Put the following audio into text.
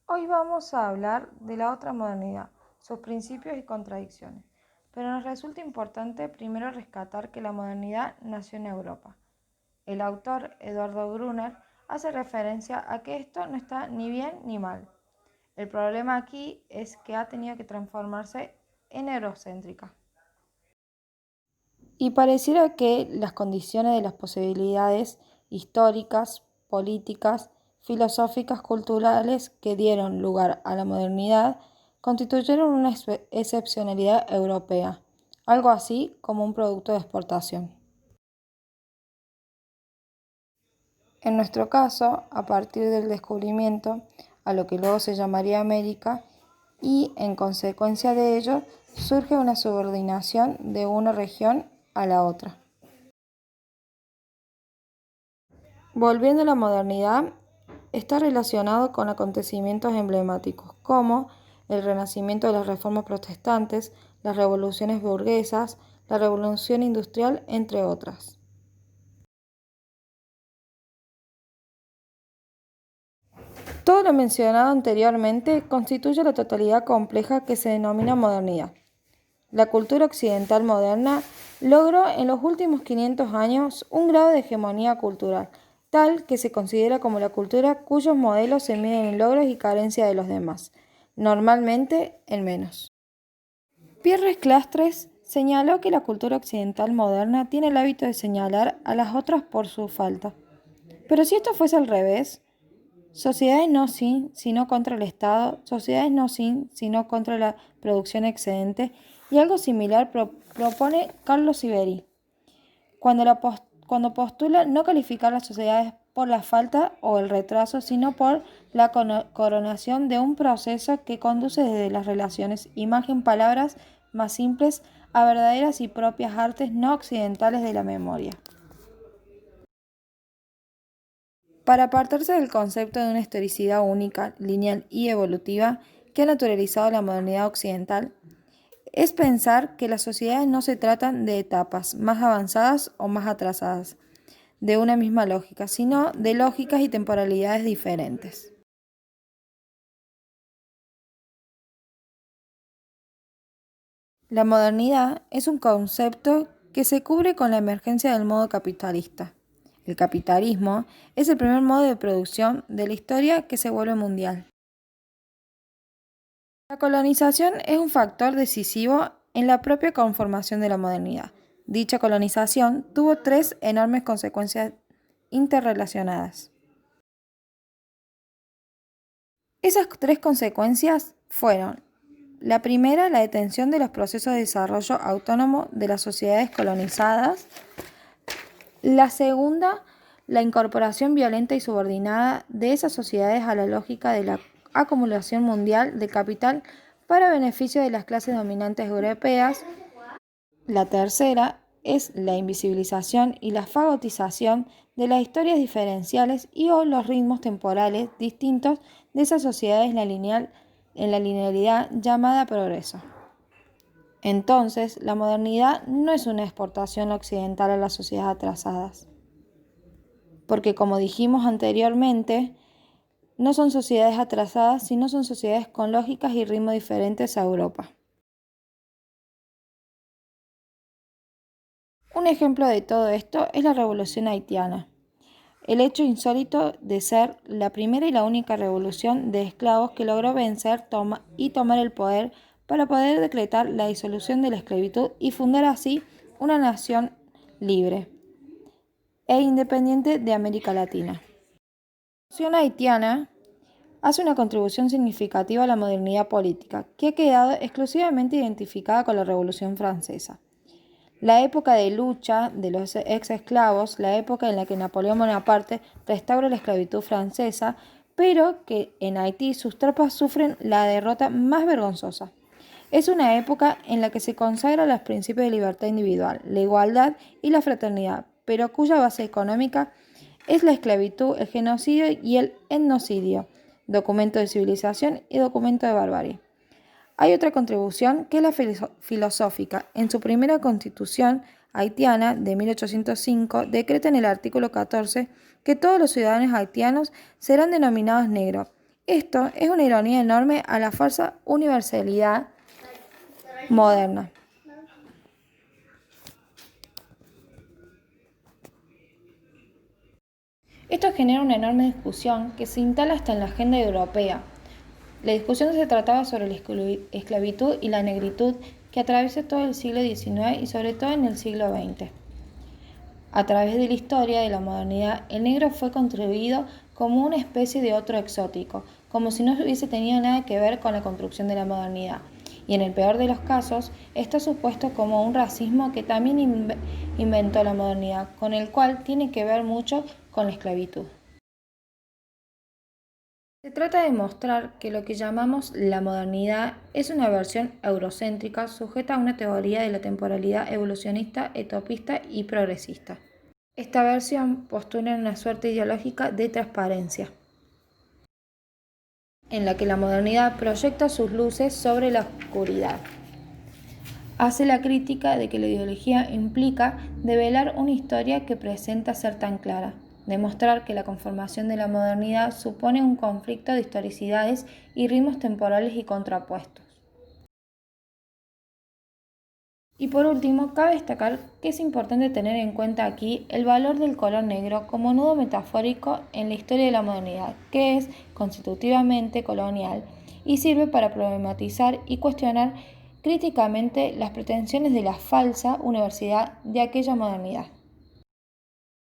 Hoy vamos a hablar de la otra modernidad, sus principios y contradicciones, pero nos resulta importante primero rescatar que la modernidad nació en Europa. El autor, Eduardo Brunner, hace referencia a que esto no está ni bien ni mal. El problema aquí es que ha tenido que transformarse en eurocéntrica. Y pareciera que las condiciones de las posibilidades históricas, políticas, filosóficas, culturales que dieron lugar a la modernidad constituyeron una excepcionalidad europea, algo así como un producto de exportación. En nuestro caso, a partir del descubrimiento, a lo que luego se llamaría América, y en consecuencia de ello, surge una subordinación de una región a la otra. Volviendo a la modernidad, está relacionado con acontecimientos emblemáticos como el renacimiento de las reformas protestantes, las revoluciones burguesas, la revolución industrial, entre otras. Todo lo mencionado anteriormente constituye la totalidad compleja que se denomina modernidad. La cultura occidental moderna logró en los últimos 500 años un grado de hegemonía cultural, tal que se considera como la cultura cuyos modelos se miden en logros y carencia de los demás, normalmente en menos. Pierre Clastres señaló que la cultura occidental moderna tiene el hábito de señalar a las otras por su falta. Pero si esto fuese al revés, sociedades no sin, sino contra el Estado, sociedades no sin, sino contra la producción excedente, y algo similar propone Carlos Siberi, cuando postula no calificar las sociedades por la falta o el retraso, sino por la coronación de un proceso que conduce desde las relaciones imagen-palabras más simples a verdaderas y propias artes no occidentales de la memoria. Para apartarse del concepto de una historicidad única, lineal y evolutiva que ha naturalizado la modernidad occidental, es pensar que las sociedades no se tratan de etapas más avanzadas o más atrasadas de una misma lógica, sino de lógicas y temporalidades diferentes. La modernidad es un concepto que se cubre con la emergencia del modo capitalista. El capitalismo es el primer modo de producción de la historia que se vuelve mundial. La colonización es un factor decisivo en la propia conformación de la modernidad. Dicha colonización tuvo tres enormes consecuencias interrelacionadas. Esas tres consecuencias fueron: la primera, la detención de los procesos de desarrollo autónomo de las sociedades colonizadas; la segunda, la incorporación violenta y subordinada de esas sociedades a la lógica de la acumulación mundial de capital para beneficio de las clases dominantes europeas; la tercera es la invisibilización y la fagotización de las historias diferenciales y o los ritmos temporales distintos de esas sociedades en la linealidad llamada progreso. Entonces, la modernidad no es una exportación occidental a las sociedades atrasadas, porque como dijimos anteriormente, no son sociedades atrasadas, sino son sociedades con lógicas y ritmos diferentes a Europa. Un ejemplo de todo esto es la Revolución Haitiana, el hecho insólito de ser la primera y la única revolución de esclavos que logró vencer y tomar el poder para poder decretar la disolución de la esclavitud y fundar así una nación libre e independiente de América Latina. La Revolución Haitiana hace una contribución significativa a la modernidad política, que ha quedado exclusivamente identificada con la Revolución Francesa. La época de lucha de los ex esclavos, la época en la que Napoleón Bonaparte restaura la esclavitud francesa, pero que en Haití sus tropas sufren la derrota más vergonzosa. Es una época en la que se consagra los principios de libertad individual, la igualdad y la fraternidad, pero cuya base económica es la esclavitud, el genocidio y el etnocidio, documento de civilización y documento de barbarie. Hay otra contribución que es la filosófica. En su primera constitución haitiana de 1805 decreta en el artículo 14 que todos los ciudadanos haitianos serán denominados negros Esto es una ironía enorme a la falsa universalidad moderna. Esto genera una enorme discusión que se instala hasta en la agenda europea. La discusión se trataba sobre la esclavitud y la negritud que atraviesa todo el siglo XIX y sobre todo en el siglo XX. A través de la historia de la modernidad, el negro fue contribuido como una especie de otro exótico, como si no hubiese tenido nada que ver con la construcción de la modernidad. Y en el peor de los casos, está supuesto como un racismo que también inventó la modernidad, con el cual tiene que ver mucho con la esclavitud. Se trata de mostrar que lo que llamamos la modernidad es una versión eurocéntrica sujeta a una teoría de la temporalidad evolucionista, etopista y progresista. Esta versión postula una suerte ideológica de transparencia, en la que la modernidad proyecta sus luces sobre la oscuridad. Hace la crítica de que la ideología implica develar una historia que presenta ser tan clara, demostrar que la conformación de la modernidad supone un conflicto de historicidades y ritmos temporales y contrapuestos. Y por último, cabe destacar que es importante tener en cuenta aquí el valor del color negro como nudo metafórico en la historia de la modernidad, que es constitutivamente colonial y sirve para problematizar y cuestionar críticamente las pretensiones de la falsa universidad de aquella modernidad.